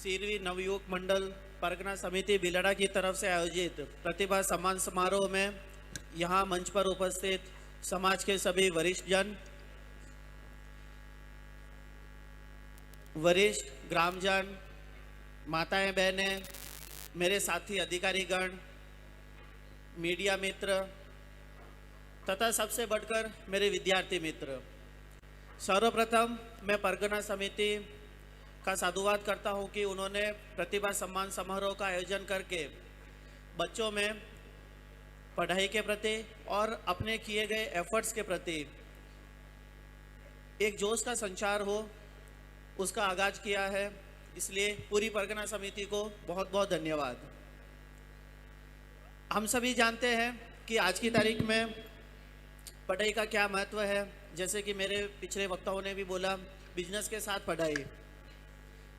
सीरवी नवयुवक मंडल परगना समिति बिलड़ा की तरफ से आयोजित प्रतिभा सम्मान समारोह में यहाँ मंच पर उपस्थित समाज के सभी वरिष्ठ जन, वरिष्ठ ग्रामजन, माताएं बहनें, मेरे साथी अधिकारीगण, मीडिया मित्र तथा सबसे बढ़कर मेरे विद्यार्थी मित्र, सर्वप्रथम मैं परगना समिति का साधुवाद करता हूं कि उन्होंने प्रतिभा सम्मान समारोह का आयोजन करके बच्चों में पढ़ाई के प्रति और अपने किए गए एफर्ट्स के प्रति एक जोश का संचार हो, उसका आगाज किया है। इसलिए पूरी परगना समिति को बहुत बहुत धन्यवाद। हम सभी जानते हैं कि आज की तारीख में पढ़ाई का क्या महत्व है। जैसे कि मेरे पिछले वक्ताओं ने भी बोला, बिजनेस के साथ पढ़ाई,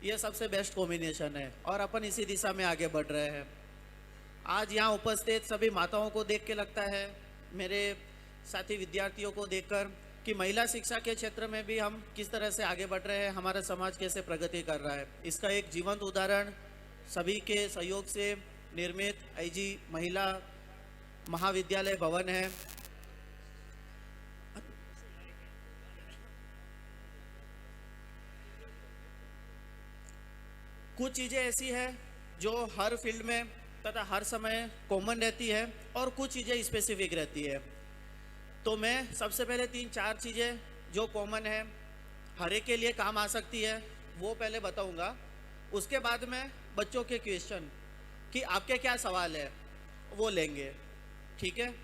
ये सबसे बेस्ट कॉम्बिनेशन है और अपन इसी दिशा में आगे बढ़ रहे हैं। आज यहाँ उपस्थित सभी माताओं को देख के लगता है, मेरे साथी विद्यार्थियों को देखकर, कि महिला शिक्षा के क्षेत्र में भी हम किस तरह से आगे बढ़ रहे हैं, हमारा समाज कैसे प्रगति कर रहा है। इसका एक जीवंत उदाहरण सभी के सहयोग से निर्मित आईजी महिला महाविद्यालय भवन है। कुछ चीज़ें ऐसी है जो हर फील्ड में तथा हर समय कॉमन रहती है और कुछ चीज़ें स्पेसिफिक रहती है। तो मैं सबसे पहले 3-4 चीज़ें जो कॉमन है, हर एक के लिए काम आ सकती है, वो पहले बताऊंगा। उसके बाद में बच्चों के क्वेश्चन कि आपके क्या सवाल है वो लेंगे, ठीक है।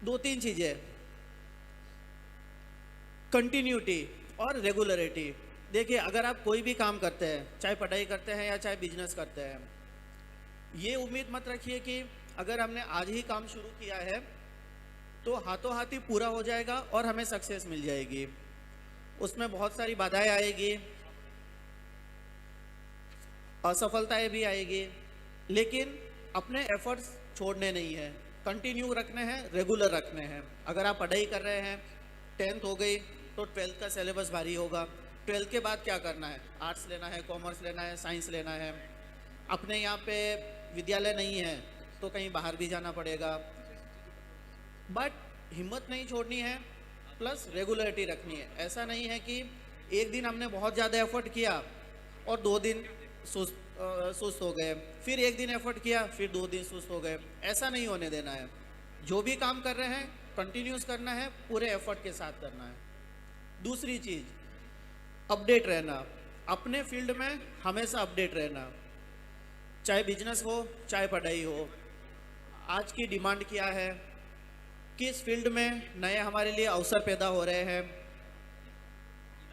2-3 चीज़ें, कंटिन्यूटी और रेगुलरिटी। देखिए, अगर आप कोई भी काम करते हैं, चाहे पढ़ाई करते हैं या चाहे बिजनेस करते हैं, ये उम्मीद मत रखिए कि अगर हमने आज ही काम शुरू किया है तो हाथों हाथ ही पूरा हो जाएगा और हमें सक्सेस मिल जाएगी। उसमें बहुत सारी बाधाएं आएगी, असफलताएं भी आएगी, लेकिन अपने एफर्ट्स छोड़ने नहीं है, कंटिन्यू रखने हैं, रेगुलर रखने हैं। अगर आप पढ़ाई कर रहे हैं, 10th हो गई तो 12th का सिलेबस भारी होगा। 12th के बाद क्या करना है, आर्ट्स लेना है, कॉमर्स लेना है, साइंस लेना है। अपने यहाँ पे विद्यालय नहीं है तो कहीं बाहर भी जाना पड़ेगा। बट हिम्मत नहीं छोड़नी है, प्लस रेगुलरिटी रखनी है। ऐसा नहीं है कि एक दिन हमने बहुत ज़्यादा एफर्ट किया और 2 दिन सुस्त हो गए, फिर एक दिन एफर्ट किया, फिर 2 दिन सुस्त हो गए। ऐसा नहीं होने देना है। जो भी काम कर रहे हैं कंटिन्यूस करना है, पूरे एफर्ट के साथ करना है। दूसरी चीज़, अपडेट रहना। अपने फील्ड में हमेशा अपडेट रहना, चाहे बिजनेस हो चाहे पढ़ाई हो। आज की डिमांड क्या है, किस फील्ड में नए हमारे लिए अवसर पैदा हो रहे हैं,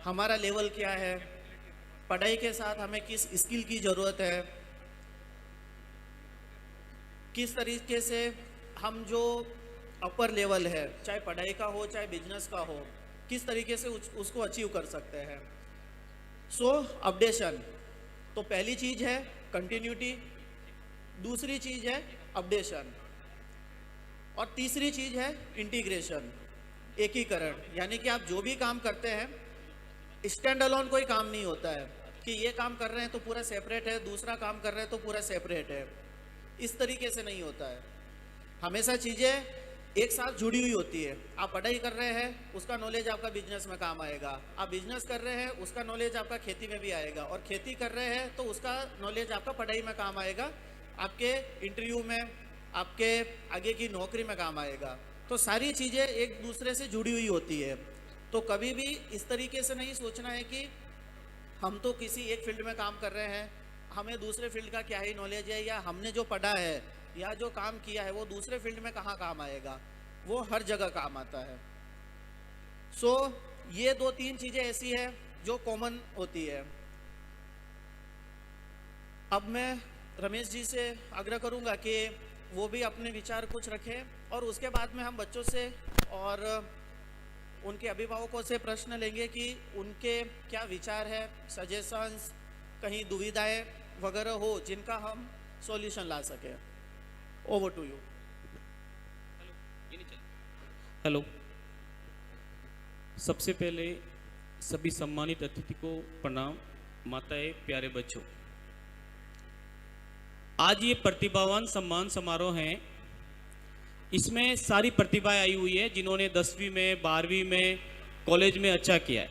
हमारा लेवल क्या है, पढ़ाई के साथ हमें किस स्किल की ज़रूरत है, किस तरीके से हम जो अपर लेवल है, चाहे पढ़ाई का हो चाहे बिजनेस का हो, किस तरीके से उसको अचीव कर सकते हैं। सो अपडेशन। तो पहली चीज़ है कंटिन्यूटी, दूसरी चीज़ है अपडेशन, और तीसरी चीज़ है इंटीग्रेशन, एकीकरण। यानी कि आप जो भी काम करते हैं, स्टैंड अलोन कोई काम नहीं होता है कि ये काम कर रहे हैं तो पूरा सेपरेट है, दूसरा काम कर रहे हैं तो पूरा सेपरेट है। इस तरीके से नहीं होता है। हमेशा चीज़ें एक साथ जुड़ी हुई होती है। आप पढ़ाई कर रहे हैं, उसका नॉलेज आपका बिजनेस में काम आएगा। आप बिजनेस कर रहे हैं, उसका नॉलेज आपका खेती में भी आएगा। और खेती कर रहे हैं तो उसका नॉलेज आपका पढ़ाई में काम आएगा, आपके इंटरव्यू में, आपके आगे की नौकरी में काम आएगा। तो सारी चीज़ें एक दूसरे से जुड़ी हुई होती है। तो कभी भी इस तरीके से नहीं सोचना है कि हम तो किसी एक फील्ड में काम कर रहे हैं, हमें दूसरे फील्ड का क्या ही नॉलेज है, या हमने जो पढ़ा है या जो काम किया है वो दूसरे फील्ड में कहाँ काम आएगा। वो हर जगह काम आता है। सो ये 2-3 चीज़ें ऐसी है जो कॉमन होती है। अब मैं रमेश जी से आग्रह करूंगा कि वो भी अपने विचार कुछ रखें और उसके बाद में हम बच्चों से और उनके अभिभावकों से प्रश्न लेंगे कि उनके क्या विचार है, सजेशंस, कहीं दुविधाएं वगैरह हो जिनका हम सॉल्यूशन ला सकें। Over to you. हेलो, सबसे पहले सभी सम्मानित अतिथि को प्रणाम। माताएं, प्यारे बच्चों, आज ये प्रतिभावान सम्मान समारोह है। इसमें सारी प्रतिभाएं आई हुई है जिन्होंने 10वीं में, 12वीं में, कॉलेज में अच्छा किया है।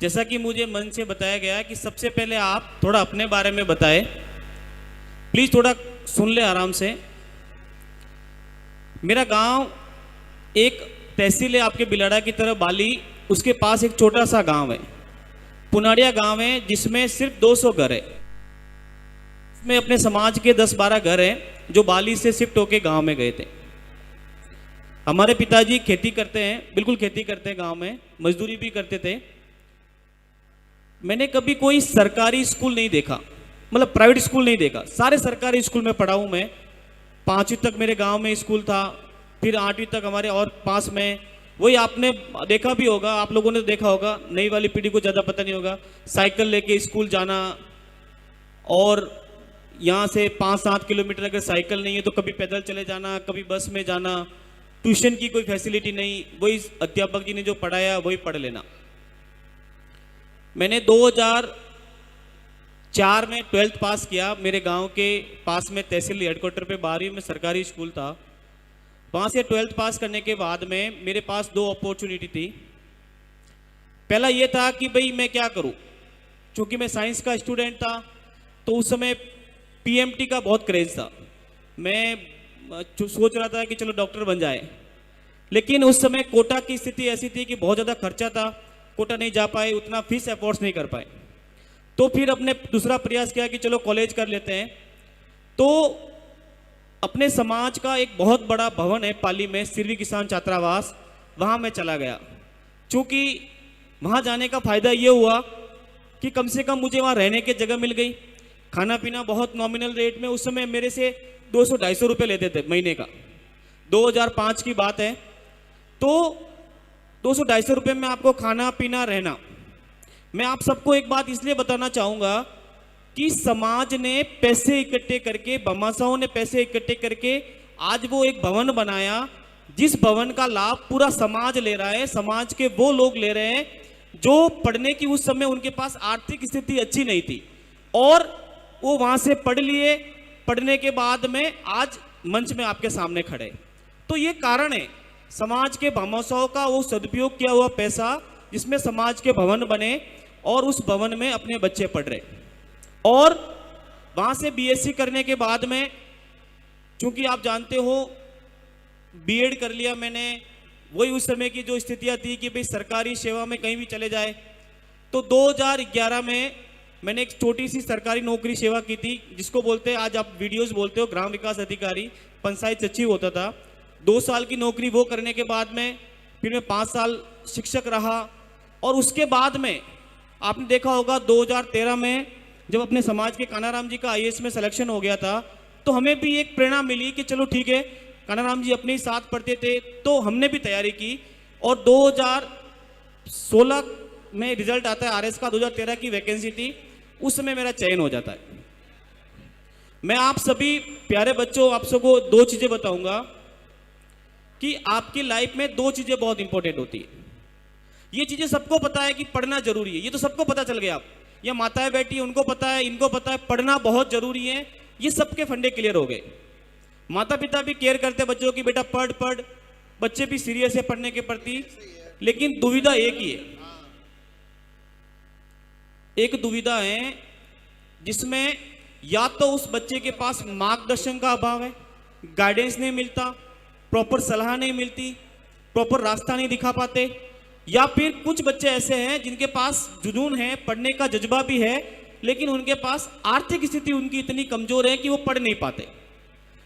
जैसा कि मुझे मन से बताया गया कि सबसे पहले आप थोड़ा अपने बारे में बताएं। प्लीज़ थोड़ा सुन ले आराम से। मेरा गांव एक तहसील है आपके बिलाड़ा की तरफ बाली, उसके पास एक छोटा सा गांव है, पुनाड़िया गांव है, जिसमें सिर्फ 200 घर है। इसमें अपने समाज के 10-12 घर हैं जो बाली से शिफ्ट होके गांव में गए थे। हमारे पिताजी खेती करते हैं, बिल्कुल खेती करते हैं, गांव में मजदूरी भी करते थे। मैंने कभी कोई सरकारी स्कूल नहीं देखा, मतलब प्राइवेट स्कूल नहीं देखा। सारे सरकारी स्कूल में पढ़ा हूं मैं। 5वीं तक मेरे गांव में स्कूल था, फिर 8वीं तक हमारे और पास में। वही आपने देखा भी होगा, आप लोगों ने देखा होगा, नई वाली पीढ़ी को ज़्यादा पता नहीं होगा। साइकिल लेके स्कूल जाना, और यहाँ से 5-7 किलोमीटर अगर साइकिल नहीं है तो कभी पैदल चले जाना, कभी बस में जाना। ट्यूशन की कोई फैसिलिटी नहीं, वही अध्यापक जी ने जो पढ़ाया वही पढ़ लेना। मैंने 2004 में 12th पास किया। मेरे गांव के पास में तहसील हेडक्वार्टर पे 12वीं में सरकारी स्कूल था। वहाँ से 12th पास करने के बाद में मेरे पास 2 अपॉर्चुनिटी थी। पहला ये था कि भाई मैं क्या करूँ, चूँकि मैं साइंस का स्टूडेंट था तो उस समय पीएमटी का बहुत क्रेज था। मैं सोच रहा था कि चलो डॉक्टर बन जाए, लेकिन उस समय कोटा की स्थिति ऐसी थी कि बहुत ज़्यादा खर्चा था, कोटा नहीं जा पाए, उतना फीस अफोर्ड नहीं कर पाए। तो फिर अपने दूसरा प्रयास किया कि चलो कॉलेज कर लेते हैं। तो अपने समाज का एक बहुत बड़ा भवन है पाली में, सिरवी किसान छात्रावास, वहाँ मैं चला गया। चूँकि वहाँ जाने का फ़ायदा ये हुआ कि कम से कम मुझे वहाँ रहने की जगह मिल गई, खाना पीना बहुत नॉमिनल रेट में। उस समय मेरे से 200-250 रुपये लेते थे महीने का, 2005 की बात है। तो 200-250 रुपये में आपको खाना पीना रहना। मैं आप सबको एक बात इसलिए बताना चाहूँगा कि समाज ने पैसे इकट्ठे करके, भामाशाहों ने पैसे इकट्ठे करके आज वो एक भवन बनाया, जिस भवन का लाभ पूरा समाज ले रहा है। समाज के वो लोग ले रहे हैं जो पढ़ने की उस समय उनके पास आर्थिक स्थिति अच्छी नहीं थी, और वो वहाँ से पढ़ लिए। पढ़ने के बाद में आज मंच में आपके सामने खड़े। तो ये कारण है समाज के भामाशाहों का वो सदुपयोग किया हुआ पैसा, जिसमें समाज के भवन बने और उस भवन में अपने बच्चे पढ़ रहे। और वहाँ से बीएससी करने के बाद में, चूंकि आप जानते हो बीएड कर लिया मैंने। वही उस समय की जो स्थितियाँ थी कि भाई सरकारी सेवा में कहीं भी चले जाए। तो 2011 में मैंने एक छोटी सी सरकारी नौकरी सेवा की थी, जिसको बोलते हैं, आज आप वीडियोस बोलते हो, ग्राम विकास अधिकारी, पंचायत सचिव होता था। 2 साल की नौकरी वो करने के बाद में फिर मैं 5 साल शिक्षक रहा। और उसके बाद में आपने देखा होगा 2013 में जब अपने समाज के कानाराम जी का आईएएस में सिलेक्शन हो गया था, तो हमें भी एक प्रेरणा मिली कि चलो ठीक है, कानाराम जी अपने ही साथ पढ़ते थे, तो हमने भी तैयारी की। और 2016 में रिजल्ट आता है आरएस का, 2013 की वैकेंसी थी, उस समय मेरा चयन हो जाता है। मैं आप सभी प्यारे बच्चों, आप सबको 2 चीजें बताऊंगा कि आपकी लाइफ में 2 चीजें बहुत इंपॉर्टेंट होती है। ये चीजें सबको पता है कि पढ़ना जरूरी है, ये तो सबको पता चल गया। आप या माताएं बैठी, उनको पता है, इनको पता है, पढ़ना बहुत जरूरी है। ये सबके फंडे क्लियर हो गए। माता पिता भी केयर करते बच्चों की, बेटा पढ़ पढ़, बच्चे भी सीरियस है पढ़ने के प्रति। लेकिन दुविधा एक ही है, एक दुविधा है जिसमें या तो उस बच्चे के पास मार्गदर्शन का अभाव है, गाइडेंस नहीं मिलता, प्रॉपर सलाह नहीं मिलती, प्रॉपर रास्ता नहीं दिखा पाते, या फिर कुछ बच्चे ऐसे हैं जिनके पास जुनून है, पढ़ने का जज्बा भी है, लेकिन उनके पास आर्थिक स्थिति उनकी इतनी कमजोर है कि वो पढ़ नहीं पाते।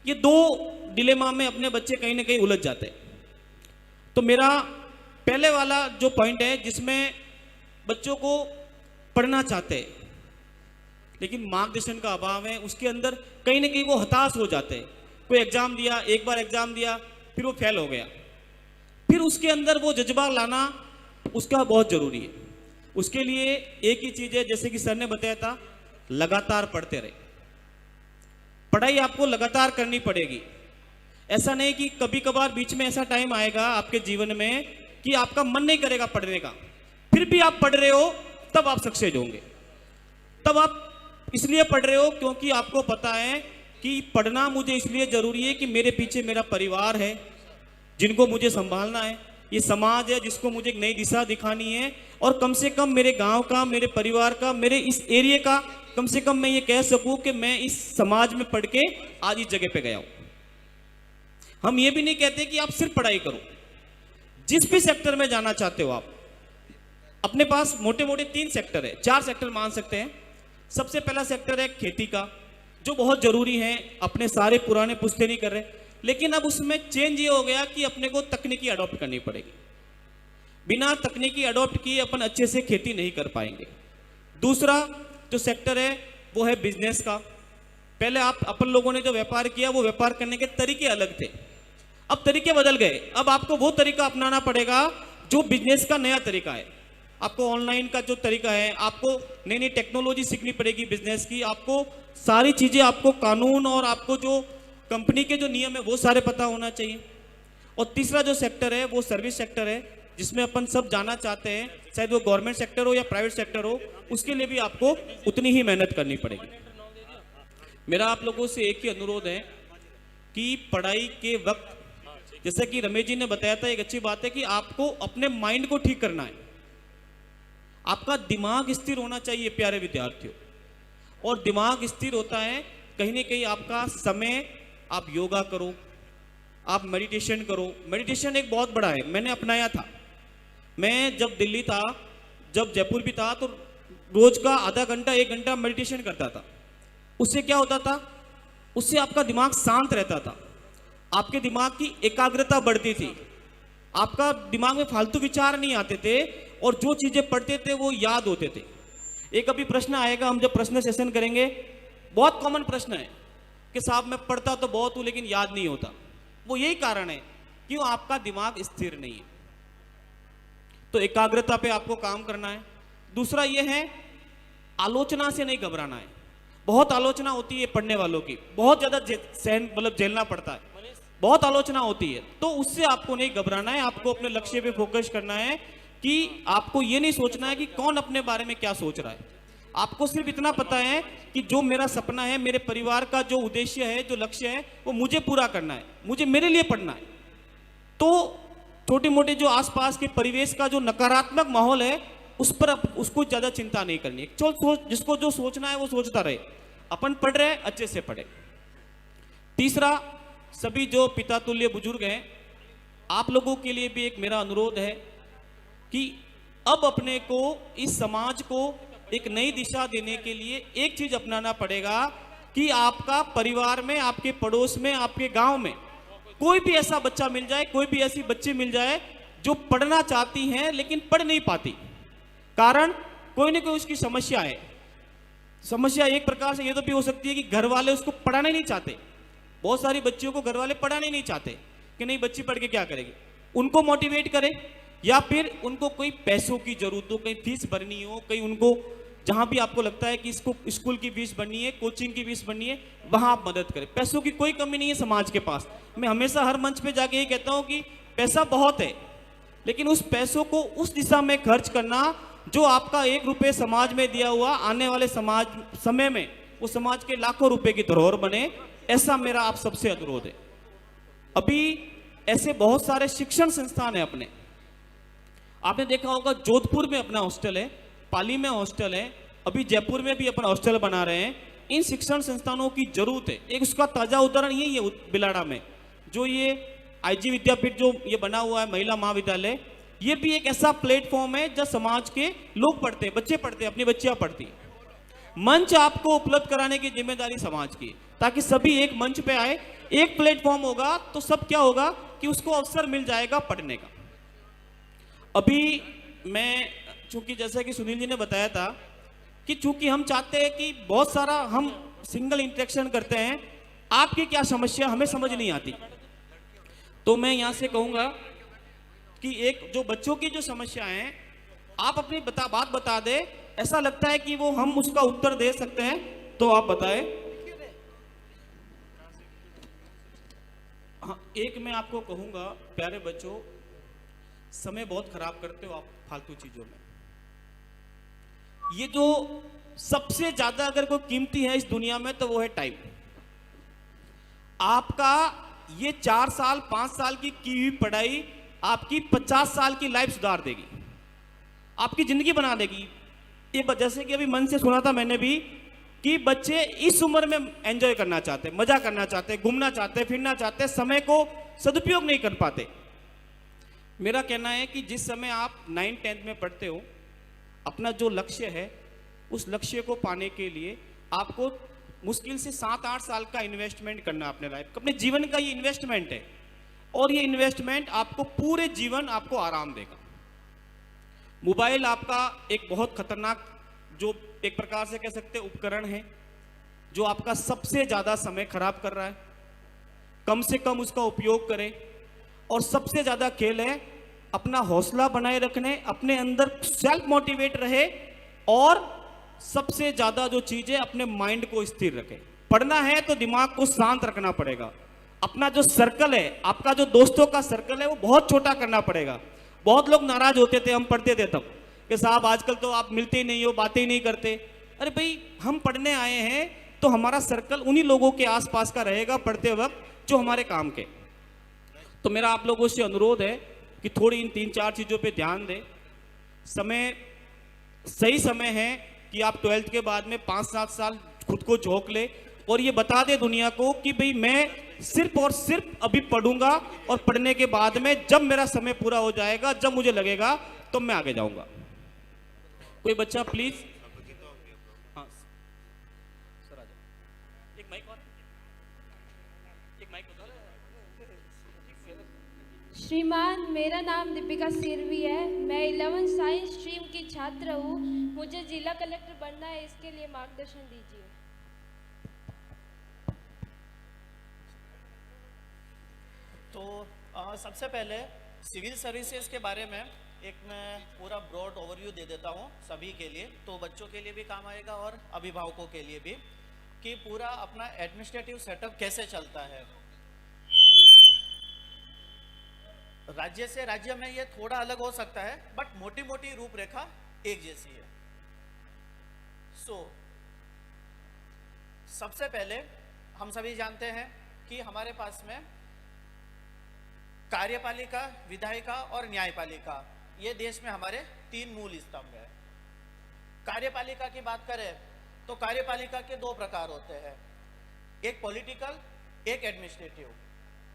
ये 2 डिलेमा में अपने बच्चे कहीं ना कहीं उलझ जाते हैं। तो मेरा पहले वाला जो पॉइंट है, जिसमें बच्चों को पढ़ना चाहते हैं लेकिन मार्गदर्शन का अभाव है, उसके अंदर कहीं ना कहीं वो हताश हो जाते हैं। कोई एग्जाम दिया, एक बार एग्जाम दिया, फिर वो फेल हो गया, फिर उसके अंदर वो जज्बा लाना उसका बहुत जरूरी है। उसके लिए एक ही चीज है, जैसे कि सर ने बताया था, लगातार पढ़ते रहे। पढ़ाई आपको लगातार करनी पड़ेगी। ऐसा नहीं कि कभी कभार बीच में ऐसा टाइम आएगा आपके जीवन में कि आपका मन नहीं करेगा पढ़ने का, फिर भी आप पढ़ रहे हो, तब आप सक्सेस होंगे। तब आप इसलिए पढ़ रहे हो क्योंकि आपको पता है कि पढ़ना मुझे इसलिए जरूरी है कि मेरे पीछे मेरा परिवार है जिनको मुझे संभालना है, ये समाज है जिसको मुझे एक नई दिशा दिखानी है, और कम से कम मेरे गांव का, मेरे परिवार का, मेरे इस एरिया का, कम से कम मैं ये कह सकूं कि मैं इस समाज में पढ़ के आज इस जगह पे गया हूं। हम ये भी नहीं कहते कि आप सिर्फ पढ़ाई करो, जिस भी सेक्टर में जाना चाहते हो आप, अपने पास मोटे मोटे 3 सेक्टर है, 4 सेक्टर मान सकते हैं। सबसे पहला सेक्टर है खेती का, जो बहुत जरूरी है, अपने सारे पुराने पुश्ते नहीं कर रहे, लेकिन अब उसमें चेंज ये हो गया कि अपने को तकनीकी अडॉप्ट करनी पड़ेगी। बिना तकनीकी अडॉप्ट किए अपन अच्छे से खेती नहीं कर पाएंगे। दूसरा जो सेक्टर है वो है बिजनेस का। पहले अपन लोगों ने जो व्यापार किया वो व्यापार करने के तरीके अलग थे, अब तरीके बदल गए। अब आपको वो तरीका अपनाना पड़ेगा जो बिजनेस का नया तरीका है। आपको ऑनलाइन का जो तरीका है, आपको नई नई टेक्नोलॉजी सीखनी पड़ेगी बिजनेस की, आपको सारी चीजें, आपको कानून और आपको जो कंपनी के जो नियम है वो सारे पता होना चाहिए। और तीसरा जो सेक्टर है वो सर्विस सेक्टर है, जिसमें अपन सब जाना चाहते हैं, चाहे वो गवर्नमेंट सेक्टर हो या प्राइवेट सेक्टर हो, उसके लिए भी आपको उतनी ही मेहनत करनी पड़ेगी। मेरा आप लोगों से एक ही अनुरोध है कि पढ़ाई के वक्त, जैसा कि रमेश जी ने बताया था, एक अच्छी बात है कि आपको अपने माइंड को ठीक करना है, आपका दिमाग स्थिर होना चाहिए प्यारे विद्यार्थियों। और दिमाग स्थिर होता है कहीं ना कहीं आपका समय, आप योगा करो, आप मेडिटेशन करो। मेडिटेशन एक बहुत बड़ा है, मैंने अपनाया था। मैं जब दिल्ली था, जब जयपुर भी था, तो रोज का आधा घंटा 1 घंटा मेडिटेशन करता था। उससे क्या होता था, उससे आपका दिमाग शांत रहता था, आपके दिमाग की एकाग्रता बढ़ती थी, आपका दिमाग में फालतू विचार नहीं आते थे, और जो चीजें पढ़ते थे वो याद होते थे। एक अभी प्रश्न आएगा, हम जब प्रश्न सेशन करेंगे, बहुत कॉमन प्रश्न है कि साहब मैं पढ़ता तो बहुत हूं लेकिन याद नहीं होता। वो यही कारण है क्यों आपका दिमाग स्थिर नहीं है। तो एकाग्रता पे आपको काम करना है। दूसरा ये है, आलोचना से नहीं घबराना है। बहुत आलोचना होती है पढ़ने वालों की, बहुत ज्यादा सहन मतलब झेलना पड़ता है, बहुत आलोचना होती है, तो उससे आपको नहीं घबराना है। आपको अपने लक्ष्य पे फोकस करना है कि आपको ये नहीं सोचना है कि कौन अपने बारे में क्या सोच रहा है। आपको सिर्फ इतना पता है कि जो मेरा सपना है, मेरे परिवार का जो उद्देश्य है, जो लक्ष्य है, वो मुझे पूरा करना है, मुझे मेरे लिए पढ़ना है। तो छोटे मोटे जो आसपास के परिवेश का जो नकारात्मक माहौल है, उस पर उसको ज्यादा चिंता नहीं करनी है। जिसको जो सोचना है वो सोचता रहे, अपन पढ़ रहे हैं, अच्छे से पढ़े। तीसरा, सभी जो पिता तुल्य बुजुर्ग हैं, आप लोगों के लिए भी एक मेरा अनुरोध है कि अब अपने को, इस समाज को एक नई दिशा देने के लिए एक चीज अपनाना पड़ेगा कि आपका परिवार में, आपके पड़ोस में, आपके गांव में कोई भी ऐसा बच्चा मिल जाए, कोई भी ऐसी बच्ची मिल जाए जो पढ़ना चाहती हैं लेकिन पढ़ नहीं पाती। कारण कोई ना कोई उसकी समस्या है। समस्या एक प्रकार से ये तो भी हो सकती है कि घर वाले उसको पढ़ाना ही नहीं चाहते। बहुत सारी बच्चियों को घर वाले पढ़ाना ही नहीं चाहते कि नहीं बच्ची पढ़ के क्या करेगी। उनको मोटिवेट करें, या फिर उनको कोई पैसों की जरूरत हो, कहीं फीस भरनी हो, कहीं उनको जहां भी आपको लगता है कि इसको स्कूल की फीस भरनी है, कोचिंग की फीस भरनी है, वहां आप मदद करें। पैसों की कोई कमी नहीं है समाज के पास। मैं हमेशा हर मंच पे जाके ये कहता हूं कि पैसा बहुत है, लेकिन उस पैसों को उस दिशा में खर्च करना जो आपका 1 रुपये समाज में दिया हुआ आने वाले समय में वो समाज के लाखों रुपए की धरोहर बने, ऐसा मेरा आप सबसे अनुरोध है। अभी ऐसे बहुत सारे शिक्षण संस्थान है अपने, आपने देखा होगा जोधपुर में अपना हॉस्टल है, पाली में हॉस्टल है, अभी जयपुर में भी अपना हॉस्टल बना रहे हैं। इन शिक्षण संस्थानों की जरूरत है। एक उसका ताजा उदाहरण यही है बिलाड़ा में, जो ये आईजी विद्यापीठ जो ये बना हुआ है, महिला महाविद्यालय, ये भी एक ऐसा प्लेटफॉर्म है जहां समाज के लोग पढ़ते हैं, बच्चे पढ़ते हैं, अपनी बच्चियां पढ़ती हैं। मंच आपको उपलब्ध कराने की जिम्मेदारी समाज की, ताकि सभी एक मंच पे आए, एक प्लेटफॉर्म होगा तो सब क्या होगा कि उसको अवसर मिल जाएगा पढ़ने का। अभी मैं, चूंकि जैसा कि सुनील जी ने बताया था कि चूंकि हम चाहते हैं कि बहुत सारा हम सिंगल इंटरेक्शन करते हैं, आपकी क्या समस्या हमें समझ नहीं आती, तो मैं यहां से कहूंगा कि एक जो बच्चों की जो समस्या है, आप अपनी बात बता दे, ऐसा लगता है कि वो हम उसका उत्तर दे सकते हैं, तो आप बताएं। हाँ, एक मैं आपको कहूंगा प्यारे बच्चों, समय बहुत खराब करते हो आप फालतू चीजों में। ये जो सबसे ज्यादा अगर कोई कीमती है इस दुनिया में तो वो है टाइम। आपका ये 4 साल 5 साल की हुई पढ़ाई आपकी 50 साल की लाइफ सुधार देगी, आपकी जिंदगी बना देगी। ये जैसे कि अभी मन से सुना था मैंने भी कि बच्चे इस उम्र में एंजॉय करना चाहते, मजा करना चाहते, घूमना चाहते, फिरना चाहते, समय को सदुपयोग नहीं कर पाते। मेरा कहना है कि जिस समय आप 9th-10th में पढ़ते हो, अपना जो लक्ष्य है उस लक्ष्य को पाने के लिए आपको मुश्किल से 7-8 साल का इन्वेस्टमेंट करना है अपने लाइफ, अपने जीवन का ये इन्वेस्टमेंट है। और ये इन्वेस्टमेंट आपको पूरे जीवन आपको आराम देगा। मोबाइल आपका एक बहुत खतरनाक, जो एक प्रकार से कह सकते हैं उपकरण है, जो आपका सबसे ज्यादा समय खराब कर रहा है। कम से कम उसका उपयोग करें। और सबसे ज्यादा खेल है अपना हौसला बनाए रखने, अपने अंदर सेल्फ मोटिवेट रहे, और सबसे ज्यादा जो चीज है अपने माइंड को स्थिर रखें। पढ़ना है तो दिमाग को शांत रखना पड़ेगा। अपना जो सर्कल है, आपका जो दोस्तों का सर्कल है, वो बहुत छोटा करना पड़ेगा। बहुत लोग नाराज होते थे, हम पढ़ते थे तब, कि साहब आजकल तो आप मिलते ही नहीं हो, बातें ही नहीं करते। अरे भाई, हम पढ़ने आए हैं तो हमारा सर्कल उन्हीं लोगों के आसपास का रहेगा पढ़ते वक्त जो हमारे काम के। तो मेरा आप लोगों से अनुरोध है कि थोड़ी इन 3-4 चीजों पे ध्यान दें। समय, सही समय है कि आप 12th के बाद में 5-7 साल खुद को झोंक ले और ये बता दे दुनिया को कि भाई मैं सिर्फ और सिर्फ अभी पढ़ूंगा, और पढ़ने के बाद में जब मेरा समय पूरा हो जाएगा, जब मुझे लगेगा तो मैं आगे जाऊंगा। कोई बच्चा प्लीज, हाँ सर आ जाओ। एक माइक और, एक माइक। श्रीमान, मेरा नाम दीपिका सिरवी है। मैं 11th साइंस स्ट्रीम की छात्र हूँ। मुझे जिला कलेक्टर बनना है, इसके लिए मार्गदर्शन दीजिए। तो सबसे पहले सिविल सर्विसेज के बारे में एक मैं पूरा ब्रॉड ओवरव्यू दे देता हूँ सभी के लिए, तो बच्चों के लिए भी काम आएगा और अभिभावकों के लिए भी, कि पूरा अपना एडमिनिस्ट्रेटिव सेटअप कैसे चलता है। राज्य से राज्य में ये थोड़ा अलग हो सकता है, बट मोटी मोटी रूपरेखा एक जैसी है। सबसे पहले हम सभी जानते हैं कि हमारे पास में कार्यपालिका, विधायिका और न्यायपालिका, ये देश में हमारे 3 मूल स्तंभ है। कार्यपालिका की बात करें तो कार्यपालिका के 2 प्रकार होते हैं, एक पॉलिटिकल, एक एडमिनिस्ट्रेटिव।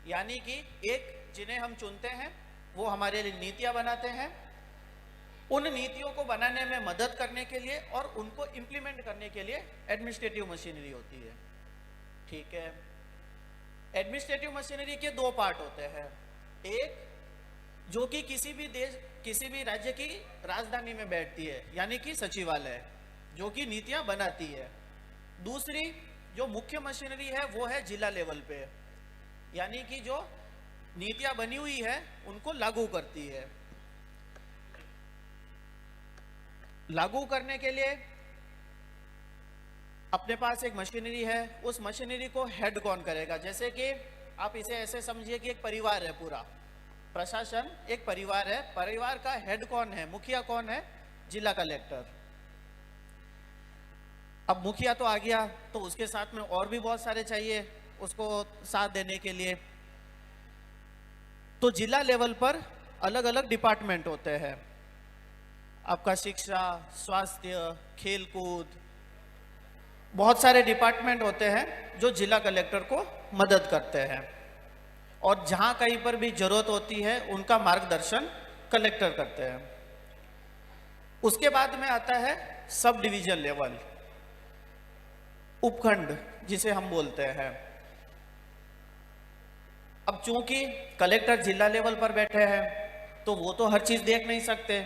यानी कि एक जिन्हें हम चुनते हैं वो हमारे लिए नीतियां बनाते हैं, उन नीतियों को बनाने में मदद करने के लिए और उनको इंप्लीमेंट करने के लिए एडमिनिस्ट्रेटिव मशीनरी होती है। ठीक है, एडमिनिस्ट्रेटिव मशीनरी के 2 पार्ट होते हैं। एक जो कि किसी भी देश, किसी भी राज्य की राजधानी में बैठती है, यानी कि सचिवालय, जो कि नीतियां बनाती है। दूसरी जो मुख्य मशीनरी है वो है जिला लेवल पे, यानी कि जो नीतियां बनी हुई है उनको लागू करती है। लागू करने के लिए अपने पास एक मशीनरी है, उस मशीनरी को हेड कौन करेगा? जैसे कि आप इसे ऐसे समझिए कि एक परिवार है, पूरा प्रशासन एक परिवार है। परिवार का हेड कौन है, मुखिया कौन है? जिला कलेक्टर। अब मुखिया तो आ गया, तो उसके साथ में और भी बहुत सारे चाहिए उसको साथ देने के लिए। तो जिला लेवल पर अलग अलग डिपार्टमेंट होते हैं, आपका शिक्षा, स्वास्थ्य, खेलकूद, बहुत सारे डिपार्टमेंट होते हैं जो जिला कलेक्टर को मदद करते हैं, और जहां कहीं पर भी जरूरत होती है उनका मार्गदर्शन कलेक्टर करते हैं। उसके बाद में आता है सब डिवीजन लेवल, उपखंड जिसे हम बोलते हैं। अब चूंकि कलेक्टर जिला लेवल पर बैठे हैं तो वो तो हर चीज देख नहीं सकते,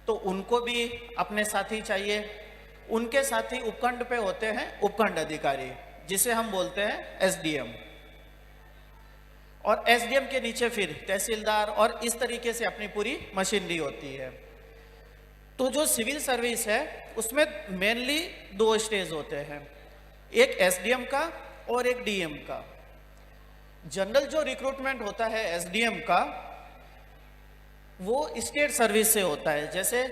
तो उनको भी अपने साथी चाहिए। उनके साथी उपखंड पे होते हैं उपखंड अधिकारी, जिसे हम बोलते हैं एसडीएम, और एसडीएम के नीचे फिर तहसीलदार, और इस तरीके से अपनी पूरी मशीनरी होती है। तो जो सिविल सर्विस है उसमें मेनली 2 स्टेज होते हैं, एक एसडीएम का और एक डीएम का। जनरल जो रिक्रूटमेंट होता है एसडीएम का, वो स्टेट सर्विस से होता है। जैसे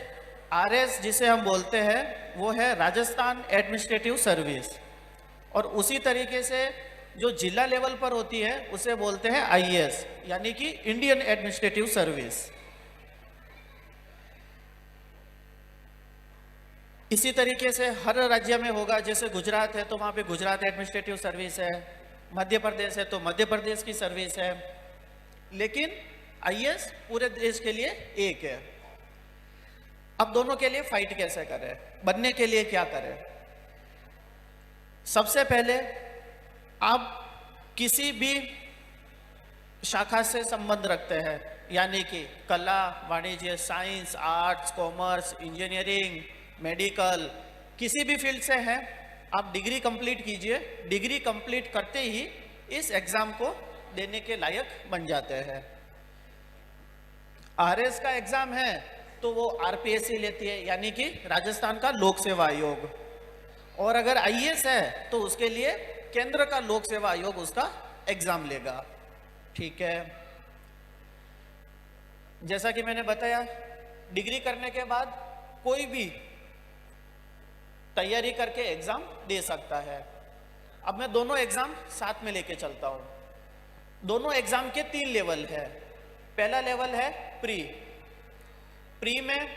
RS जिसे हम बोलते हैं वो है राजस्थान एडमिनिस्ट्रेटिव सर्विस, और उसी तरीके से जो जिला लेवल पर होती है उसे बोलते हैं IAS यानी कि इंडियन एडमिनिस्ट्रेटिव सर्विस। इसी तरीके से हर राज्य में होगा, जैसे गुजरात है तो वहाँ पे गुजरात एडमिनिस्ट्रेटिव सर्विस है, मध्य प्रदेश है तो मध्य प्रदेश की सर्विस है, लेकिन IAS पूरे देश के लिए एक है। अब दोनों के लिए फाइट कैसे करें, बनने के लिए क्या करें? सबसे पहले आप किसी भी शाखा से संबंध रखते हैं, यानी कि कला, वाणिज्य, science, arts, commerce, engineering, medical, किसी भी फील्ड से हैं, आप डिग्री कंप्लीट कीजिए। डिग्री कंप्लीट करते ही इस एग्जाम को देने के लायक बन जाते हैं। RS का एग्जाम है तो वो RPSC लेती है, यानी कि राजस्थान का लोक सेवा आयोग, और अगर IAS है तो उसके लिए केंद्र का लोक सेवा आयोग उसका एग्जाम लेगा। ठीक है, जैसा कि मैंने बताया, डिग्री करने के बाद कोई भी तैयारी करके एग्जाम दे सकता है। अब मैं दोनों एग्जाम साथ में लेके चलता हूं। दोनों एग्जाम के 3 लेवल है। पहला लेवल है प्री। प्री में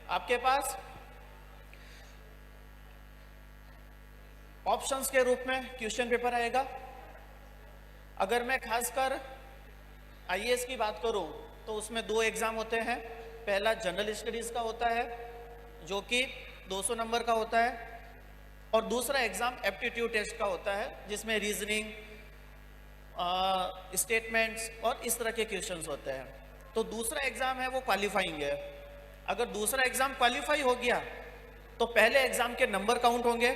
आपके पास ऑप्शंस के रूप में क्वेश्चन पेपर आएगा। अगर मैं खासकर IAS की बात करूं तो उसमें 2 एग्जाम होते हैं। पहला जनरल स्टडीज का होता है जो कि 200 नंबर का होता है, और दूसरा एग्जाम एप्टीट्यूड टेस्ट का होता है जिसमें रीजनिंग, स्टेटमेंट्स और इस तरह के क्वेश्चंस होते हैं। तो दूसरा एग्जाम है वो क्वालिफाइंग है। अगर दूसरा एग्जाम क्वालिफाई हो गया तो पहले एग्जाम के नंबर काउंट होंगे।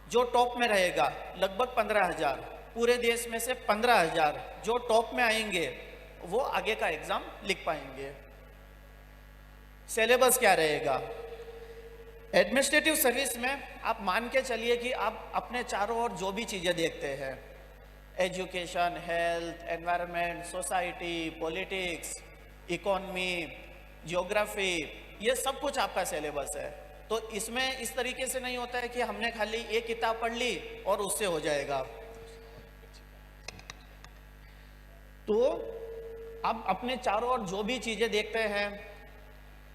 जो टॉप में रहेगा लगभग 15,000, पूरे देश में से 15,000 जो टॉप में आएंगे वो आगे का एग्जाम लिख पाएंगे। सिलेबस क्या रहेगा? एडमिनिस्ट्रेटिव सर्विस में आप मान के चलिए कि आप अपने चारों ओर जो भी चीज़ें देखते हैं, education, health, environment, society, politics, economy, geography, ये सब कुछ आपका सिलेबस है। तो इसमें इस तरीके से नहीं होता है कि हमने खाली एक किताब पढ़ ली और उससे हो जाएगा। तो आप अपने चारों ओर जो भी चीज़ें देखते हैं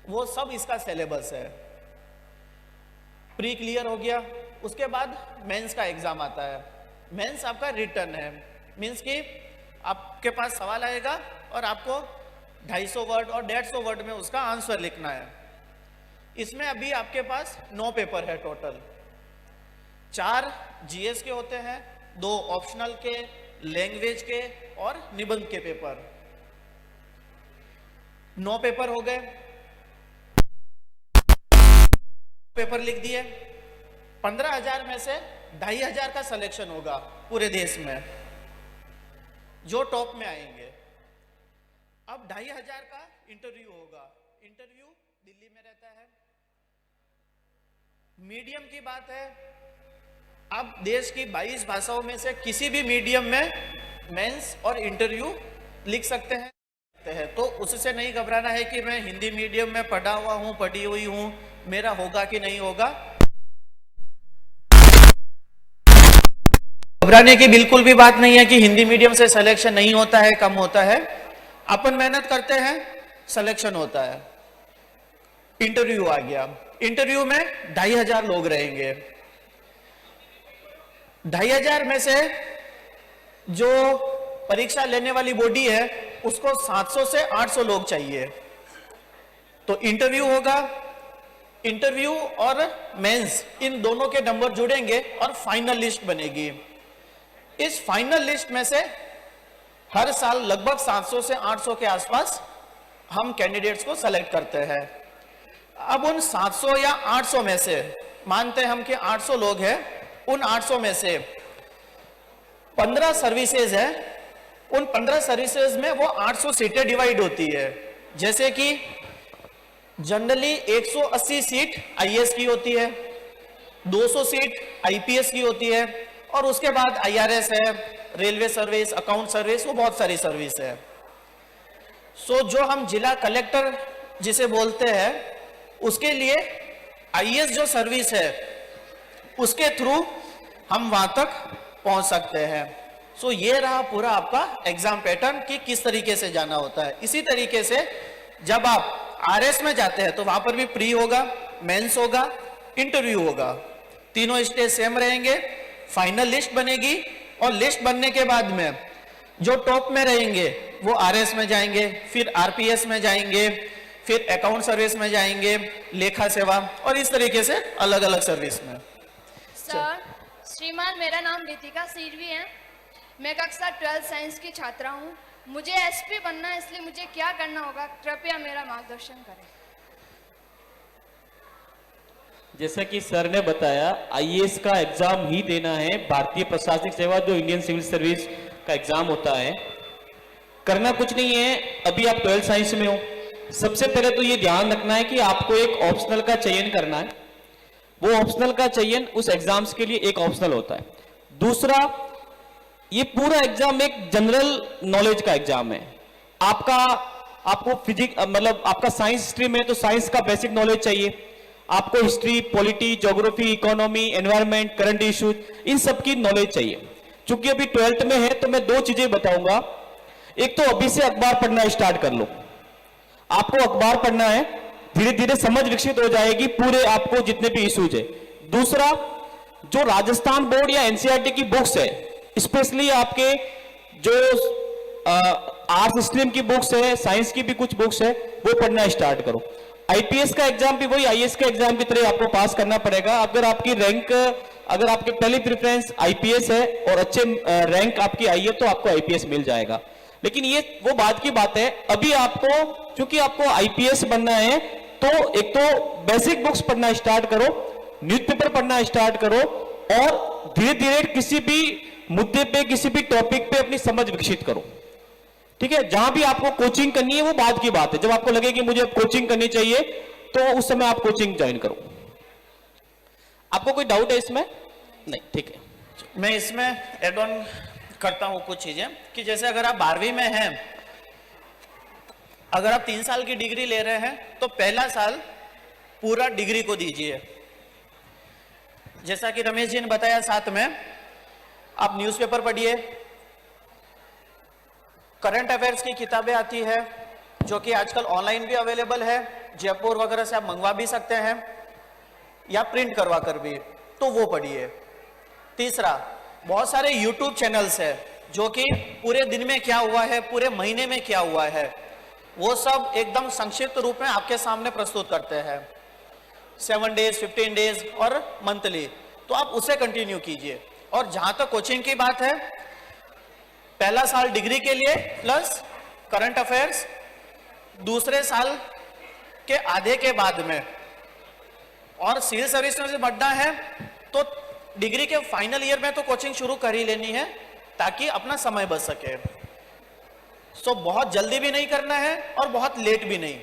वो सब इसका सिलेबस है। प्री क्लियर हो गया, उसके बाद मेंस का एग्जाम आता है। मेंस आपका रिटर्न है, मीन्स कि आपके पास सवाल आएगा और आपको 250 वर्ड और 150 वर्ड में उसका आंसर लिखना है। इसमें अभी आपके पास 9 पेपर है टोटल। 4 GS के होते हैं, 2 ऑप्शनल के, लैंग्वेज के और निबंध के पेपर। 9 पेपर हो गए, पेपर लिख दिए। 15,000 में से 2,500 का सिलेक्शन होगा पूरे देश में जो टॉप में आएंगे। अब 2,500 का इंटरव्यू होगा। इंटरव्यू दिल्ली में रहता है। मीडियम की बात है, आप देश की 22 भाषाओं में से किसी भी मीडियम में मेंस और इंटरव्यू लिख सकते हैं। तो उससे नहीं घबराना है कि मैं हिंदी मीडियम में पढ़ा हुआ हूं, पढ़ी हुई हूं, मेरा होगा कि नहीं होगा। घबराने की बिल्कुल भी बात नहीं है कि हिंदी मीडियम से सिलेक्शन नहीं होता है, कम होता है। अपन मेहनत करते हैं, सिलेक्शन होता है। इंटरव्यू आ गया, इंटरव्यू में 2,500 लोग रहेंगे। 2,500 में से जो परीक्षा लेने वाली बॉडी है उसको 700 से 800 लोग चाहिए। तो इंटरव्यू होगा, इंटरव्यू और मेंस इन दोनों के नंबर जुड़ेंगे और फाइनल लिस्ट बनेगी। इस फाइनल लिस्ट में से हर साल लगभग 700 से 800 के आसपास हम कैंडिडेट्स को सेलेक्ट करते हैं। अब उन 700 या 800 में से मानते हैं हम कि 800 लोग हैं, उन 800 में से 15 सर्विसेज है। उन 15 सर्विसेज में वो 800 सीटें डिवाइड होती है। जैसे कि जनरली 180 सीट IAS की होती है, 200 सीट IPS की होती है, और उसके बाद IRS है, रेलवे सर्विस, अकाउंट सर्विस, वो बहुत सारी सर्विस है। सो जो हम जिला कलेक्टर जिसे बोलते हैं उसके लिए आईएएस जो सर्विस है उसके थ्रू हम वहां तक पहुंच सकते हैं। सो ये रहा पूरा आपका एग्जाम पैटर्न कि किस तरीके से जाना होता है। इसी तरीके से जब आप आरएस में जाते हैं तो वहां पर भी प्री होगा, मेंस होगा, इंटरव्यू होगा, तीनों स्टेज सेम रहेंगे। फाइनल लिस्ट बनेगी और लिस्ट बनने के बाद में जो टॉप में रहेंगे वो आरएस में जाएंगे, फिर आरपीएस में जाएंगे, फिर अकाउंट सर्विस में जाएंगे, लेखा सेवा, और इस तरीके से अलग अलग सर्विस में। सर श्रीमान, मेरा नाम रितिका सिरवी है। मैं कक्षा 12 साइंस की छात्रा हूँ। मुझे एसपी बनना है, इसलिए मुझे क्या करना होगा, कृपया मेरा मार्गदर्शन करें। जैसा कि सर ने बताया, आईएएस का एग्जाम ही देना है। भारतीय प्रशासनिक सेवा जो इंडियन सिविल सर्विस का एग्जाम होता है, करना कुछ नहीं है। अभी आप 12 साइंस में हो, सबसे पहले तो ये ध्यान रखना है कि आपको एक ऑप्शनल का चयन करना है। वो ऑप्शनल का चयन उस एग्जाम्स के लिए एक ऑप्शनल होता है। दूसरा, ये पूरा एग्जाम एक जनरल नॉलेज का एग्जाम है। आपको फिजिक्स मतलब आपका साइंस स्ट्रीम है तो साइंस का बेसिक नॉलेज चाहिए। आपको history, polity, geography, economy, environment, current issues, इन सब की नॉलेज चाहिए। चूंकि अभी 12th में है तो मैं दो चीजें बताऊंगा। एक तो अभी से अखबार पढ़ना स्टार्ट कर लो। आपको अखबार पढ़ना है, धीरे धीरे समझ विकसित हो जाएगी पूरे आपको जितने भी इश्यूज है। दूसरा, जो राजस्थान बोर्ड या एनसीईआरटी की बुक्स है, स्पेशली आपके जो आर्ट्स स्ट्रीम की बुक्स है, साइंस की भी कुछ बुक्स है, वो पढ़ना स्टार्ट करो। आईपीएस का एग्जाम भी वही आईएएस के एग्जाम की तरह आपको पास करना पड़ेगा। अगर आपकी रैंक, अगर आपके पहली प्रेफरेंस आईपीएस है और अच्छे रैंक आपकी आई है तो आपको आईपीएस मिल जाएगा। लेकिन ये वो बात की बात है, अभी आपको क्योंकि आपको आईपीएस बनना है तो एक तो बेसिक बुक्स पढ़ना स्टार्ट करो, न्यूज़पेपर पढ़ना स्टार्ट करो, और धीरे धीरे किसी भी मुद्दे पे, किसी भी टॉपिक पे अपनी समझ विकसित करो। ठीक है, जहां भी आपको कोचिंग करनी है वो बाद की बात है। जब आपको लगे कि मुझे कोचिंग करनी चाहिए तो उस समय आप कोचिंग ज्वाइन करो। आपको कोई डाउट है इसमें? नहीं, ठीक है। मैं इसमें एड ऑन करता हूं कुछ चीजें कि जैसे अगर आप 12वीं में हैं, अगर आप 3 साल की डिग्री ले रहे हैं तो पहला साल पूरा डिग्री को दीजिए। जैसा कि रमेश जी ने बताया, साथ में आप न्यूज़पेपर पढ़िए, करंट अफेयर्स की किताबें आती है जो कि आजकल ऑनलाइन भी अवेलेबल है, जयपुर वगैरह से आप मंगवा भी सकते हैं या प्रिंट करवा कर भी, तो वो पढ़िए। तीसरा, बहुत सारे यूट्यूब चैनल्स है जो कि पूरे दिन में क्या हुआ है, पूरे महीने में क्या हुआ है, वो सब एकदम संक्षिप्त रूप में आपके सामने प्रस्तुत करते हैं, 7 डेज, 15 डेज और मंथली। तो आप उसे कंटिन्यू कीजिए। और जहां तक कोचिंग की बात है, पहला साल डिग्री के लिए प्लस करंट अफेयर्स, दूसरे साल के आधे के बाद में, और सिविल सर्विस में से बढ़ना है तो डिग्री के फाइनल ईयर में तो कोचिंग शुरू कर ही लेनी है ताकि अपना समय बच सके। सो बहुत जल्दी भी नहीं करना है और बहुत लेट भी नहीं।